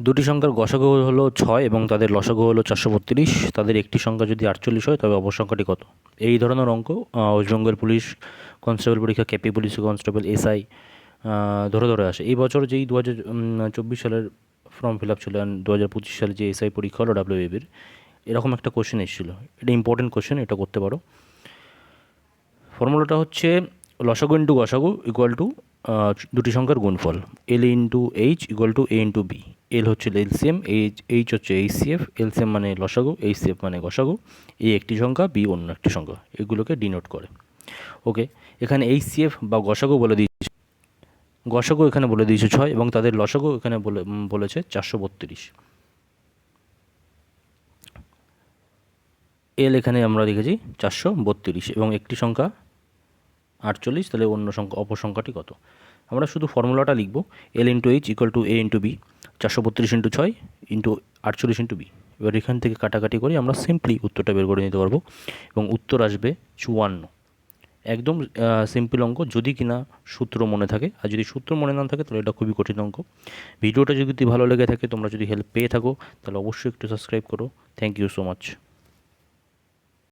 দুটি সংখ্যার গসাগু হলো 6 এবং তাদের লসাগু হলো 432। তাদের একটি সংখ্যা যদি 48 হয় তবে অপর সংখ্যাটি কত? এই ধরনের অঙ্ক ওয়েস্ট বেঙ্গল পুলিশ কনস্টেবল পরীক্ষা, কেপি পুলিশ কনস্টেবল, এসআই ধরে ধরে আসে। এই বছর যেই 2024 সালের ফর্ম ফিল আপ ছিল, 2025 সালে যে এসআই পরীক্ষা হলো ডাব্লিউবির, এরকম একটা কোশ্চেন এসেছিলো। এটা ইম্পর্টেন্ট কোশ্চেন, এটা করতে পারো। ফর্মুলাটা হচ্ছে লসাগু ইন্টু গসাগু ইকুয়াল টু দুটি সংখ্যার গুণফল, L into H equal to A into B. L হচ্ছে এলসিএম, এইচ হচ্ছে এইচসিএফ। এলসিএম মানে লসাগু, এইচসিএফ মানে গসাগু। এ একটি সংখ্যা, বি অন্য একটি সংখ্যা, এগুলোকে ডিনোট করে। ওকে, এখানে এইচসিএফ বা গসাগু বলে দিয়েছে, গসাগু এখানে বলে দিয়েছে 6 এবং তাদের লসাগু এখানে বলেছে 432। এল এখানে আমরা লিখেছি 432 এবং একটি সংখ্যা 48, তাহলে অপর সংখ্যাটি কত? আমরা শুধু ফর্মুলাটা লিখব, L into H equal to A into B, 432 into 6 into 48 into B. এবার এখান থেকে কাটাকাটি করে আমরা সিম্পলি উত্তরটা বের করে নিতে পারবো এবং উত্তর আসবে 54। একদম সিম্পল অঙ্ক, যদি কিনা সূত্র মনে থাকে। আর যদি সূত্র মনে না থাকে তাহলে এটা খুবই কঠিন অঙ্ক। ভিডিওটা যদি ভালো লেগে থাকে, তোমরা যদি হেল্প পেয়ে থাকো, তাহলে অবশ্যই একটু সাবস্ক্রাইব করো। Thank you so much.